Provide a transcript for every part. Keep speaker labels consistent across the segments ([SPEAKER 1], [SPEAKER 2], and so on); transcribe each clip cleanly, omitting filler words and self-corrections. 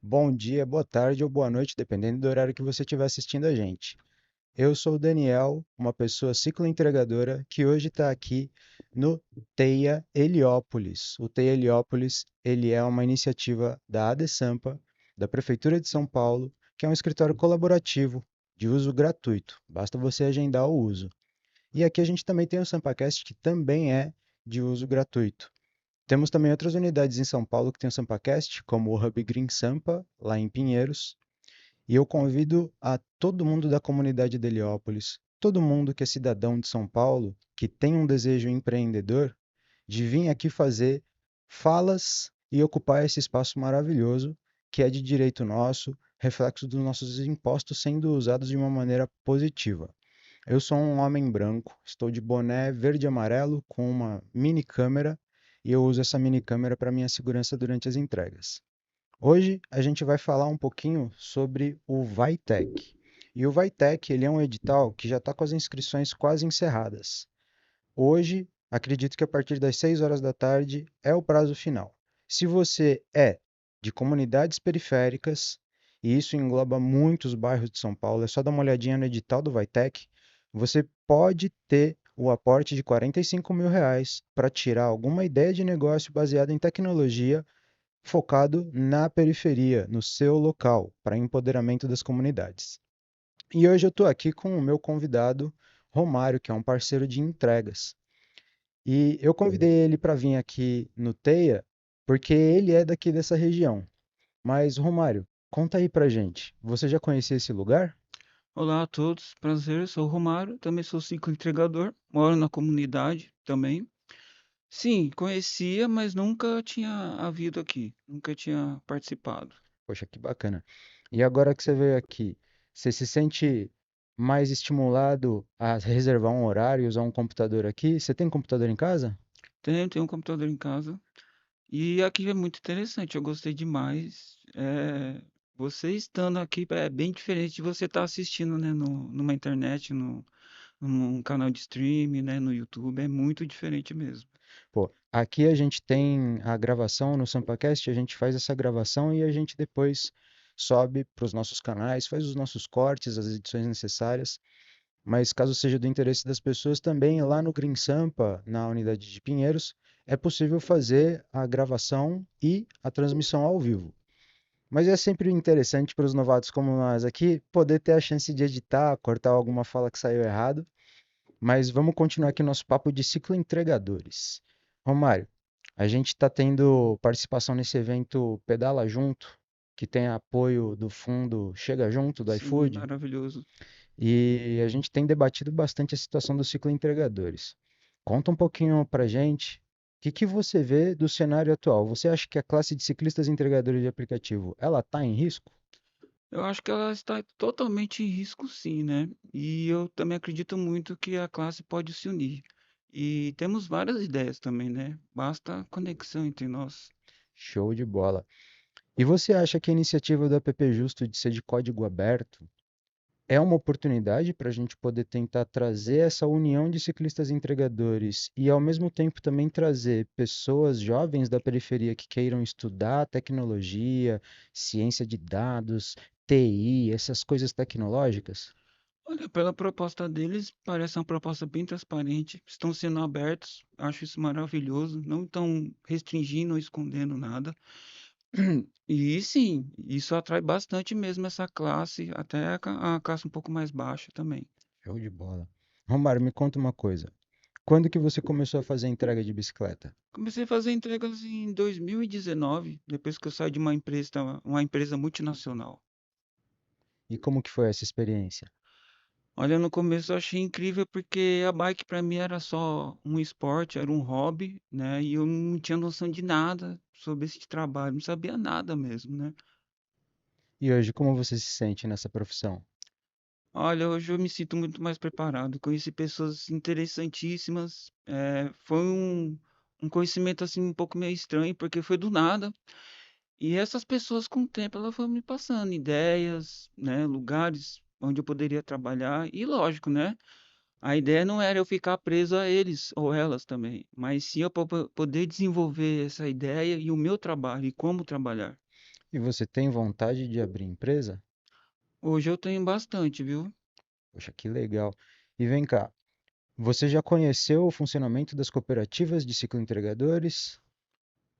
[SPEAKER 1] Bom dia, boa tarde ou boa noite, dependendo do horário que você estiver assistindo a gente. Eu sou o Daniel, uma pessoa cicloentregadora que hoje está aqui no TEIA Heliópolis. O TEIA Heliópolis, ele é uma iniciativa da ADESAMPA, da Prefeitura de São Paulo, que é um escritório colaborativo de uso gratuito. Basta você agendar o uso. E aqui a gente também tem o SampaCast, que também é de uso gratuito. Temos também outras unidades em São Paulo que tem o SampaCast, como o Hub Green Sampa, lá em Pinheiros. E eu convido a todo mundo da comunidade de Heliópolis, todo mundo que é cidadão de São Paulo, que tem um desejo empreendedor, de vir aqui fazer falas e ocupar esse espaço maravilhoso que é de direito nosso, reflexo dos nossos impostos sendo usados de uma maneira positiva. Eu sou um homem branco, estou de boné verde e amarelo com uma mini câmera e eu uso essa mini câmera para minha segurança durante as entregas. Hoje a gente vai falar um pouquinho sobre o Vaitec. E o Vaitec, ele é um edital que já está com as inscrições quase encerradas. Hoje, acredito que a partir das 6 horas da tarde é o prazo final. Se você é de comunidades periféricas, e isso engloba muitos bairros de São Paulo, é só dar uma olhadinha no edital do Vaitec, você pode ter o aporte de R$ 45.000 para tirar alguma ideia de negócio baseada em tecnologia focado na periferia, no seu local, para empoderamento das comunidades. E hoje eu estou aqui com o meu convidado, Romário, que é um parceiro de entregas. E eu convidei ele para vir aqui no Teia, porque ele é daqui dessa região. Mas, Romário, conta aí pra gente. Você já conhecia esse lugar?
[SPEAKER 2] Olá a todos, prazer, eu sou o Romário, também sou cicloentregador, moro na comunidade também. Sim, conhecia, mas nunca tinha havido aqui, nunca tinha participado.
[SPEAKER 1] Poxa, que bacana. E agora que você veio aqui, você se sente mais estimulado a reservar um horário e usar um computador aqui? Você tem computador em casa?
[SPEAKER 2] Tenho um computador em casa e aqui é muito interessante, eu gostei demais. Você estando aqui é bem diferente de você estar assistindo, né, numa internet, num canal de streaming, né, no YouTube, é muito diferente mesmo.
[SPEAKER 1] Pô, aqui a gente tem a gravação no SampaCast, a gente faz essa gravação e a gente depois sobe para os nossos canais, faz os nossos cortes, as edições necessárias. Mas caso seja do interesse das pessoas, também lá no Green Sampa, na unidade de Pinheiros, é possível fazer a gravação e a transmissão ao vivo. Mas é sempre interessante para os novatos como nós aqui poder ter a chance de editar, cortar alguma fala que saiu errado. Mas vamos continuar aqui nosso papo de ciclo entregadores. Romário, a gente está tendo participação nesse evento Pedala Junto, que tem apoio do fundo Chega Junto, do
[SPEAKER 2] Sim,
[SPEAKER 1] iFood,
[SPEAKER 2] maravilhoso.
[SPEAKER 1] e a gente tem debatido bastante a situação dos cicloentregadores. Conta um pouquinho pra gente, o que que você vê do cenário atual? Você acha que a classe de ciclistas entregadores de aplicativo, ela está em risco?
[SPEAKER 2] Eu acho que ela está totalmente em risco, sim, né? E eu também acredito muito que a classe pode se unir. E temos várias ideias também, né? Basta conexão entre nós.
[SPEAKER 1] Show de bola. E você acha que a iniciativa do app Justo de ser de código aberto é uma oportunidade para a gente poder tentar trazer essa união de ciclistas entregadores e, ao mesmo tempo, também trazer pessoas jovens da periferia que queiram estudar tecnologia, ciência de dados, TI, essas coisas tecnológicas?
[SPEAKER 2] Olha, pela proposta deles, parece uma proposta bem transparente. Estão sendo abertos, acho isso maravilhoso. Não estão restringindo ou escondendo nada. E sim, isso atrai bastante mesmo essa classe, até a classe um pouco mais baixa também.
[SPEAKER 1] Show de bola. Romário, me conta uma coisa. Quando que você começou a fazer entrega de bicicleta?
[SPEAKER 2] Comecei a fazer entregas em 2019, depois que eu saí de uma empresa multinacional.
[SPEAKER 1] E como que foi essa experiência?
[SPEAKER 2] Olha, no começo eu achei incrível porque a bike para mim era só um esporte, era um hobby, né? E eu não tinha noção de nada sobre esse trabalho, não sabia nada mesmo, né?
[SPEAKER 1] E hoje, como você se sente nessa profissão?
[SPEAKER 2] Olha, hoje eu me sinto muito mais preparado. Conheci pessoas interessantíssimas. Foi um conhecimento assim um pouco meio estranho, porque foi do nada. E essas pessoas, com o tempo, elas foram me passando ideias, né, lugares onde eu poderia trabalhar. E lógico, né? A ideia não era eu ficar preso a eles ou elas também, mas sim eu poder desenvolver essa ideia e o meu trabalho e como trabalhar.
[SPEAKER 1] E você tem vontade de abrir empresa?
[SPEAKER 2] Hoje eu tenho bastante, viu?
[SPEAKER 1] Poxa, que legal. E vem cá, você já conheceu o funcionamento das cooperativas de cicloentregadores?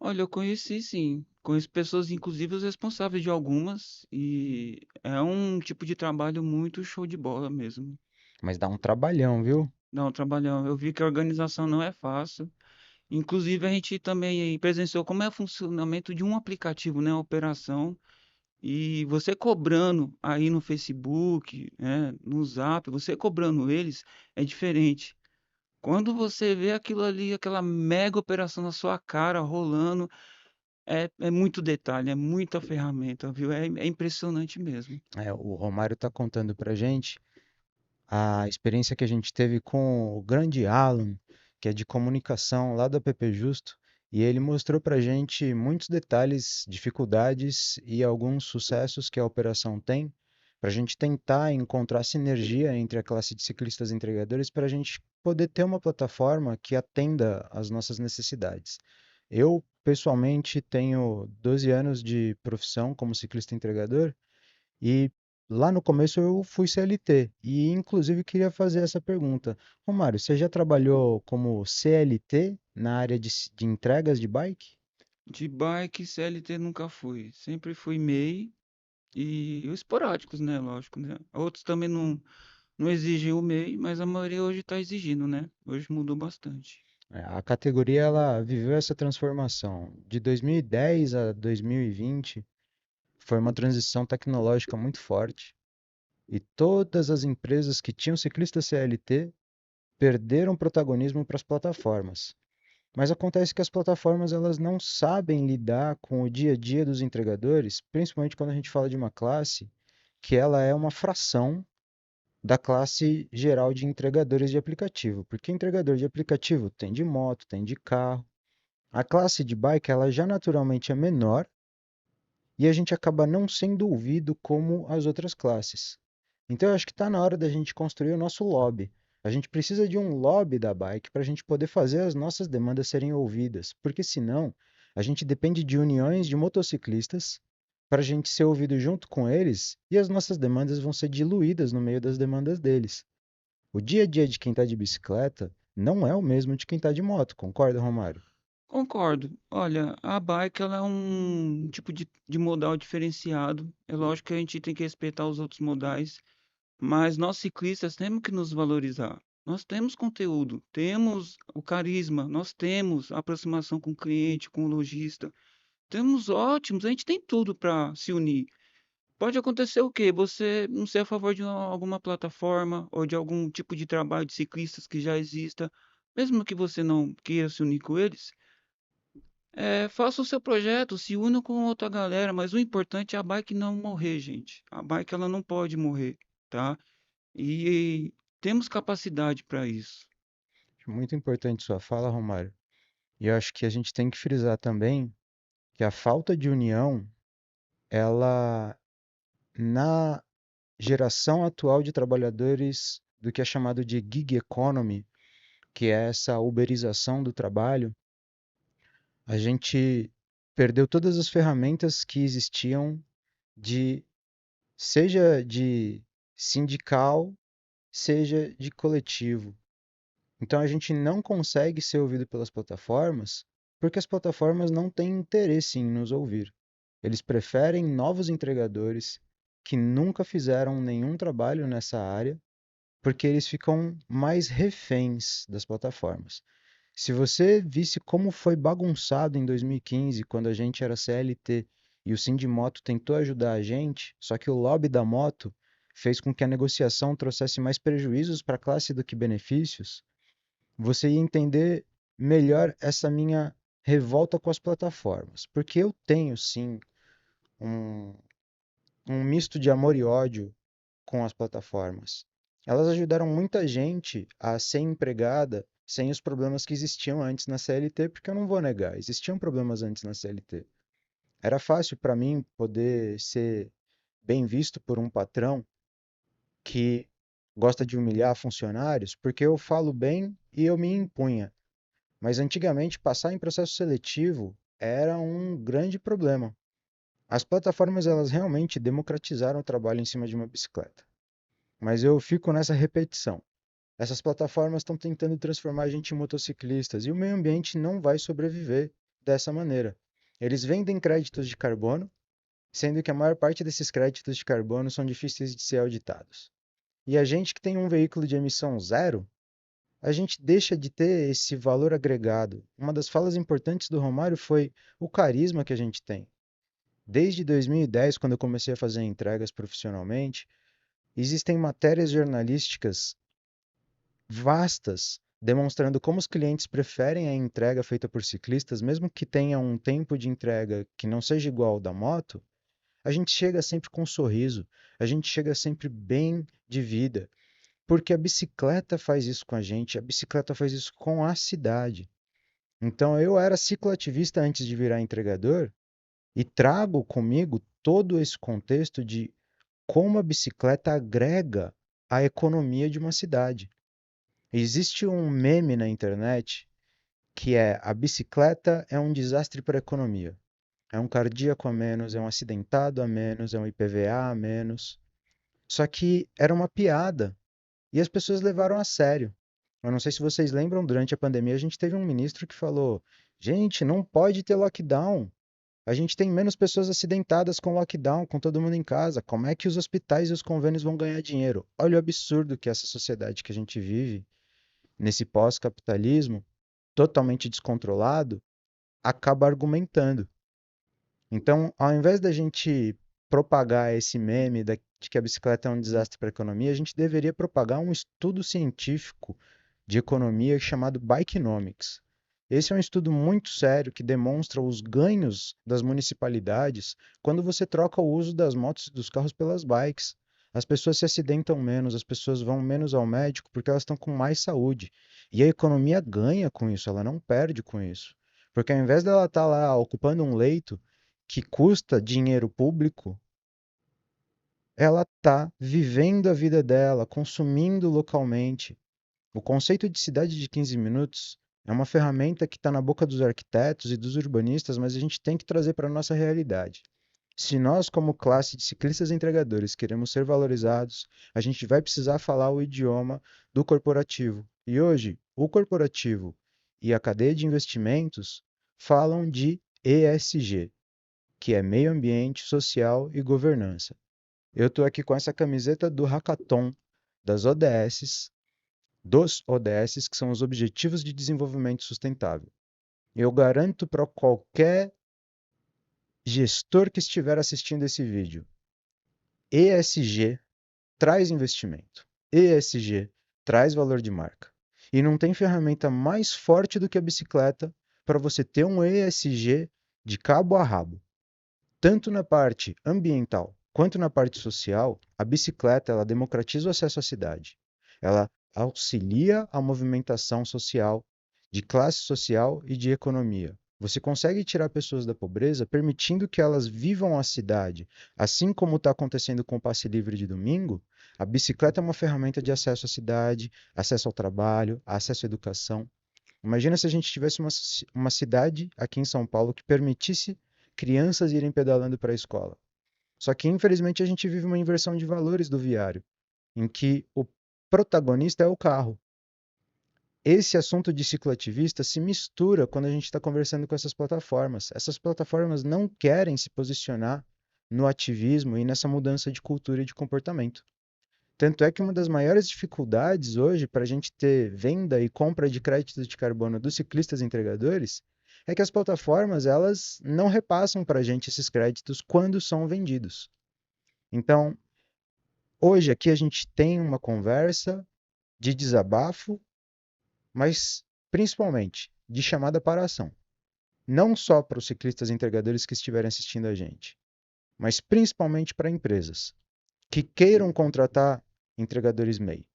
[SPEAKER 2] Olha, eu conheci sim. Conheço pessoas, inclusive os responsáveis de algumas, e é um tipo de trabalho muito show de bola mesmo.
[SPEAKER 1] Mas dá um trabalhão, viu?
[SPEAKER 2] Não, trabalhão. Eu vi que a organização não é fácil. Inclusive, a gente também aí presenciou como é o funcionamento de um aplicativo, né? A operação. E você cobrando aí no Facebook, né? No Zap, você cobrando eles, é diferente. Quando você vê aquilo ali, aquela mega operação na sua cara rolando, é muito detalhe, é muita ferramenta, viu? É impressionante mesmo.
[SPEAKER 1] É, o Romário está contando para gente a experiência que a gente teve com o grande Alan, que é de comunicação lá da PP Justo, e ele mostrou para gente muitos detalhes, dificuldades e alguns sucessos que a operação tem, para a gente tentar encontrar sinergia entre a classe de ciclistas entregadores para a gente poder ter uma plataforma que atenda às nossas necessidades. Eu, pessoalmente, tenho 12 anos de profissão como ciclista entregador e lá no começo eu fui CLT e inclusive queria fazer essa pergunta. Romário, você já trabalhou como CLT na área de entregas de bike?
[SPEAKER 2] De bike, CLT nunca fui. Sempre fui MEI e os esporádicos, né? Lógico, né? Outros também não exigem o MEI, mas a maioria hoje está exigindo, né? Hoje mudou bastante.
[SPEAKER 1] É, a categoria ela viveu essa transformação. De 2010 a 2020 foi uma transição tecnológica muito forte e todas as empresas que tinham ciclista CLT perderam protagonismo para as plataformas. Mas acontece que as plataformas elas não sabem lidar com o dia a dia dos entregadores, principalmente quando a gente fala de uma classe que ela é uma fração da classe geral de entregadores de aplicativo, porque entregador de aplicativo tem de moto, tem de carro. A classe de bike ela já naturalmente é menor e a gente acaba não sendo ouvido como as outras classes. Então eu acho que está na hora da gente construir o nosso lobby. A gente precisa de um lobby da bike para a gente poder fazer as nossas demandas serem ouvidas, porque senão a gente depende de uniões de motociclistas para a gente ser ouvido junto com eles e as nossas demandas vão ser diluídas no meio das demandas deles. O dia a dia de quem está de bicicleta não é o mesmo de quem está de moto, concorda, Romário?
[SPEAKER 2] Concordo. Olha, a bike ela é um tipo de modal diferenciado. É lógico que a gente tem que respeitar os outros modais, mas nós ciclistas temos que nos valorizar. Nós temos conteúdo, temos o carisma, nós temos a aproximação com o cliente, com o lojista. Temos ótimos, a gente tem tudo para se unir. Pode acontecer o quê? Você não ser a favor de alguma plataforma ou de algum tipo de trabalho de ciclistas que já exista, mesmo que você não queira se unir com eles. Faça o seu projeto, se una com outra galera, mas o importante é a bike não morrer, gente. A bike ela não pode morrer, tá? E temos capacidade para isso.
[SPEAKER 1] Muito importante sua fala, Romário. E eu acho que a gente tem que frisar também que a falta de união, ela, na geração atual de trabalhadores do que é chamado de gig economy, que é essa uberização do trabalho, a gente perdeu todas as ferramentas que existiam de, seja de sindical, seja de coletivo. Então a gente não consegue ser ouvido pelas plataformas porque as plataformas não têm interesse em nos ouvir. Eles preferem novos entregadores que nunca fizeram nenhum trabalho nessa área, porque eles ficam mais reféns das plataformas. Se você visse como foi bagunçado em 2015, quando a gente era CLT e o Sindimoto tentou ajudar a gente, só que o lobby da moto fez com que a negociação trouxesse mais prejuízos para a classe do que benefícios, você ia entender melhor essa minha revolta com as plataformas. Porque eu tenho sim um, um misto de amor e ódio com as plataformas. Elas ajudaram muita gente a ser empregada sem os problemas que existiam antes na CLT, porque eu não vou negar, existiam problemas antes na CLT. Era fácil para mim poder ser bem visto por um patrão que gosta de humilhar funcionários, porque eu falo bem e eu me impunha. Mas antigamente passar em processo seletivo era um grande problema. As plataformas, elas realmente democratizaram o trabalho em cima de uma bicicleta. Mas eu fico nessa repetição. Essas plataformas estão tentando transformar a gente em motociclistas e o meio ambiente não vai sobreviver dessa maneira. Eles vendem créditos de carbono, sendo que a maior parte desses créditos de carbono são difíceis de ser auditados. E a gente que tem um veículo de emissão zero, a gente deixa de ter esse valor agregado. Uma das falas importantes do Romário foi o carisma que a gente tem. Desde 2010, quando eu comecei a fazer entregas profissionalmente, existem matérias jornalísticas vastas demonstrando como os clientes preferem a entrega feita por ciclistas, mesmo que tenha um tempo de entrega que não seja igual ao da moto. A gente chega sempre com um sorriso, a gente chega sempre bem de vida, porque a bicicleta faz isso com a gente, a bicicleta faz isso com a cidade. Então eu era cicloativista antes de virar entregador e trago comigo todo esse contexto de como a bicicleta agrega a economia de uma cidade. Existe um meme na internet que é: a bicicleta é um desastre para a economia. É um cardíaco a menos, é um acidentado a menos, é um IPVA a menos. Só que era uma piada e as pessoas levaram a sério. Eu não sei se vocês lembram, durante a pandemia a gente teve um ministro que falou: gente, não pode ter lockdown. A gente tem menos pessoas acidentadas com lockdown, com todo mundo em casa. Como é que os hospitais e os convênios vão ganhar dinheiro? Olha o absurdo que é essa sociedade que a gente vive, nesse pós-capitalismo, totalmente descontrolado, acaba argumentando. Então, ao invés da gente propagar esse meme de que a bicicleta é um desastre para a economia, a gente deveria propagar um estudo científico de economia chamado Bikenomics. Esse é um estudo muito sério que demonstra os ganhos das municipalidades quando você troca o uso das motos e dos carros pelas bikes. As pessoas se acidentam menos, as pessoas vão menos ao médico porque elas estão com mais saúde. E a economia ganha com isso, ela não perde com isso. Porque ao invés dela estar lá ocupando um leito que custa dinheiro público, ela está vivendo a vida dela, consumindo localmente. O conceito de cidade de 15 minutos é uma ferramenta que está na boca dos arquitetos e dos urbanistas, mas a gente tem que trazer para a nossa realidade. Se nós, como classe de ciclistas entregadores, queremos ser valorizados, a gente vai precisar falar o idioma do corporativo. E hoje, o corporativo e a cadeia de investimentos falam de ESG, que é meio ambiente, social e governança. Eu estou aqui com essa camiseta do Hackathon das ODS, dos ODS, que são os Objetivos de Desenvolvimento Sustentável. Eu garanto para qualquer gestor que estiver assistindo esse vídeo, ESG traz investimento, ESG traz valor de marca. E não tem ferramenta mais forte do que a bicicleta para você ter um ESG de cabo a rabo. Tanto na parte ambiental quanto na parte social, a bicicleta ela democratiza o acesso à cidade. Ela auxilia a movimentação social, de classe social e de economia. Você consegue tirar pessoas da pobreza permitindo que elas vivam a cidade. Assim como está acontecendo com o passe livre de domingo, a bicicleta é uma ferramenta de acesso à cidade, acesso ao trabalho, acesso à educação. Imagina se a gente tivesse uma cidade aqui em São Paulo que permitisse crianças irem pedalando para a escola. Só que, infelizmente, a gente vive uma inversão de valores do viário, em que o protagonista é o carro. Esse assunto de cicloativista se mistura quando a gente está conversando com essas plataformas. Essas plataformas não querem se posicionar no ativismo e nessa mudança de cultura e de comportamento. Tanto é que uma das maiores dificuldades hoje para a gente ter venda e compra de créditos de carbono dos ciclistas entregadores é que as plataformas elas não repassam para a gente esses créditos quando são vendidos. Então, hoje aqui a gente tem uma conversa de desabafo, mas principalmente de chamada para a ação. Não só para os ciclistas entregadores que estiverem assistindo a gente, mas principalmente para empresas que queiram contratar entregadores MEI.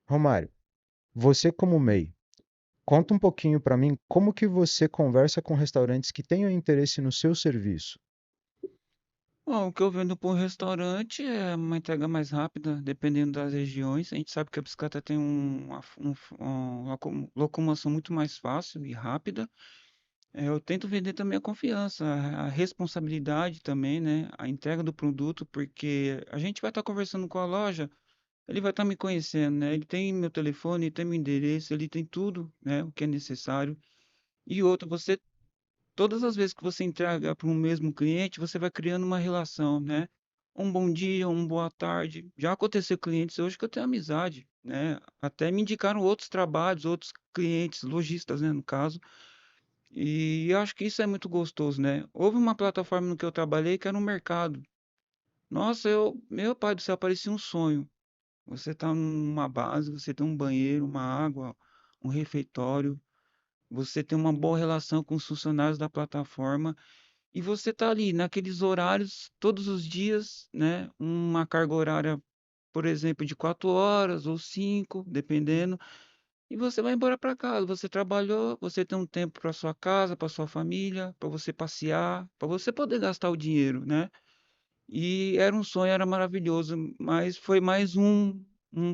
[SPEAKER 1] Romário, você como MEI, conta um pouquinho para mim como que você conversa com restaurantes que tenham interesse no seu serviço.
[SPEAKER 2] Bom, o que eu vendo para um restaurante é uma entrega mais rápida, dependendo das regiões. A gente sabe que a bicicleta tem uma locomoção muito mais fácil e rápida. Eu tento vender também a confiança, a responsabilidade também, né? A entrega do produto, porque a gente vai estar conversando com a loja, ele vai estar me conhecendo, né? Ele tem meu telefone, ele tem meu endereço, ele tem tudo, né? O que é necessário. E outra, você, todas as vezes que você entrega para um mesmo cliente, você vai criando uma relação, né? Um bom dia, uma boa tarde. Já aconteceu clientes hoje que eu tenho amizade, né? Até me indicaram outros trabalhos, outros clientes, lojistas, né, no caso. E eu acho que isso é muito gostoso, né? Houve uma plataforma no que eu trabalhei que era um mercado. Nossa, meu pai do céu, parecia um sonho. Você tá numa base, você tem um banheiro, uma água, um refeitório, você tem uma boa relação com os funcionários da plataforma e você tá ali naqueles horários todos os dias, né? Uma carga horária, por exemplo, de 4 horas ou 5, dependendo. E você vai embora para casa. Você trabalhou, você tem um tempo para sua casa, para sua família, para você passear, para você poder gastar o dinheiro, né? E era um sonho, era maravilhoso, mas foi mais um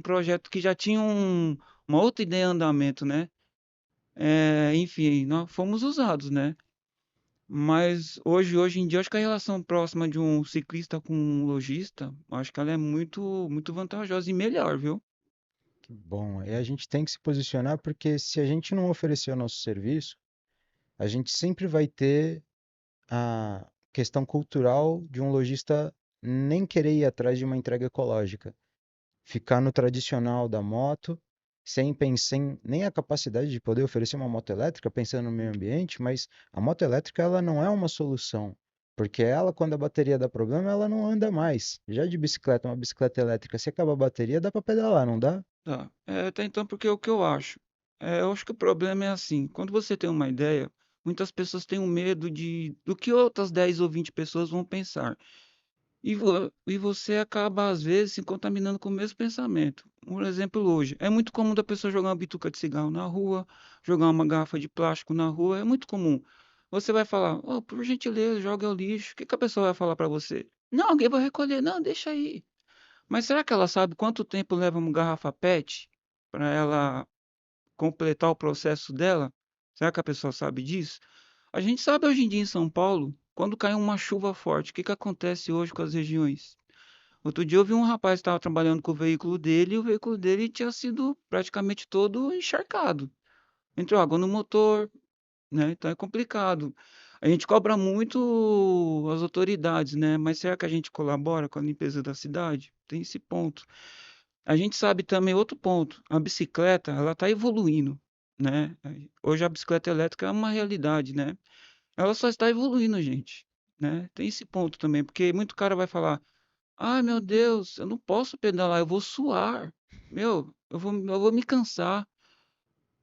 [SPEAKER 2] projeto que já tinha uma outra ideia em andamento, né? Enfim, nós fomos usados, né? Mas hoje em dia, acho que a relação próxima de um ciclista com um lojista, acho que ela é muito vantajosa e melhor, viu?
[SPEAKER 1] Que bom. E a gente tem que se posicionar porque se a gente não oferecer o nosso serviço, a gente sempre vai ter a questão cultural de um lojista nem querer ir atrás de uma entrega ecológica, ficar no tradicional da moto, sem pensar nem a capacidade de poder oferecer uma moto elétrica, pensando no meio ambiente, mas a moto elétrica ela não é uma solução, porque ela, quando a bateria dá problema, ela não anda mais. Já de bicicleta, uma bicicleta elétrica, se acaba a bateria, dá para pedalar, não dá?
[SPEAKER 2] Tá. Até então, porque o que eu acho? Eu acho que o problema é assim, quando você tem uma ideia, muitas pessoas têm um medo do que outras 10 ou 20 pessoas vão pensar. E você acaba, às vezes, se contaminando com o mesmo pensamento. Um exemplo hoje, é muito comum da pessoa jogar uma bituca de cigarro na rua, jogar uma garrafa de plástico na rua, é muito comum. Você vai falar, oh, por gentileza, joga o lixo. O que que a pessoa vai falar para você? Não, alguém vai recolher. Não, deixa aí. Mas será que ela sabe quanto tempo leva uma garrafa PET para ela completar o processo dela? Será que a pessoa sabe disso? A gente sabe hoje em dia em São Paulo, quando cai uma chuva forte, o que que acontece hoje com as regiões? Outro dia eu vi um rapaz que estava trabalhando com o veículo dele e o veículo dele tinha sido praticamente todo encharcado. Entrou água no motor, né? Então é complicado. A gente cobra muito as autoridades, né? Mas será que a gente colabora com a limpeza da cidade? Tem esse ponto. A gente sabe também outro ponto, a bicicleta, ela está evoluindo, né? Hoje a bicicleta elétrica é uma realidade, né? Ela só está evoluindo, gente, né? Tem esse ponto também, porque muito cara vai falar: "Ai, meu Deus, eu não posso pedalar, eu vou suar. Meu, eu vou me cansar".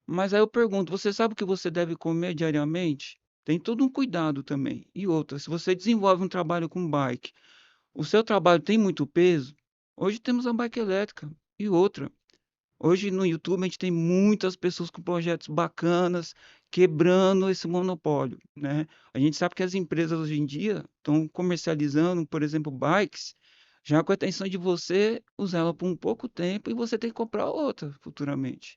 [SPEAKER 2] Mas aí eu pergunto, você sabe o que você deve comer diariamente? Tem todo um cuidado também. E outra, se você desenvolve um trabalho com bike, o seu trabalho tem muito peso, hoje temos a bike elétrica. E outra, hoje no YouTube a gente tem muitas pessoas com projetos bacanas, quebrando esse monopólio, né? A gente sabe que as empresas hoje em dia estão comercializando, por exemplo, bikes, já com a intenção de você usar ela por um pouco tempo e você ter que comprar outra futuramente.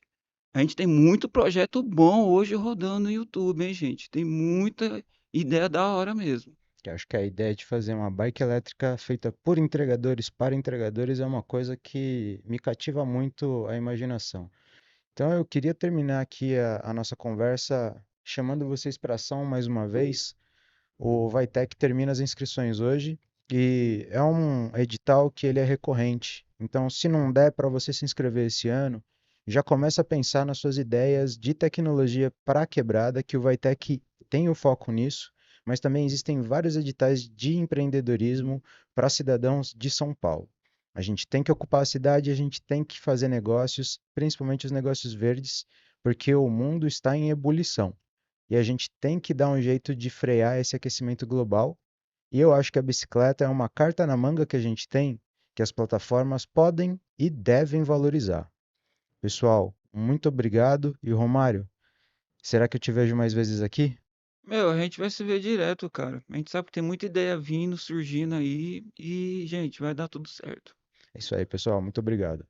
[SPEAKER 2] A gente tem muito projeto bom hoje rodando no YouTube, hein, gente? Tem muita ideia da hora mesmo.
[SPEAKER 1] Que acho que a ideia de fazer uma bike elétrica feita por entregadores para entregadores é uma coisa que me cativa muito a imaginação. Então eu queria terminar aqui a nossa conversa chamando vocês para ação mais uma vez. O Vaitec termina as inscrições hoje e é um edital que ele é recorrente. Então, se não der para você se inscrever esse ano, já começa a pensar nas suas ideias de tecnologia para a quebrada, que o Vaitec tem o foco nisso, mas também existem vários editais de empreendedorismo para cidadãos de São Paulo. A gente tem que ocupar a cidade, a gente tem que fazer negócios, principalmente os negócios verdes, porque o mundo está em ebulição e a gente tem que dar um jeito de frear esse aquecimento global. E eu acho que a bicicleta é uma carta na manga que a gente tem que as plataformas podem e devem valorizar. Pessoal, muito obrigado. E Romário, será que eu te vejo mais vezes aqui?
[SPEAKER 2] Meu, a gente vai se ver direto, cara. A gente sabe que tem muita ideia vindo, surgindo aí e, gente, vai dar tudo certo.
[SPEAKER 1] É isso aí, pessoal. Muito obrigado.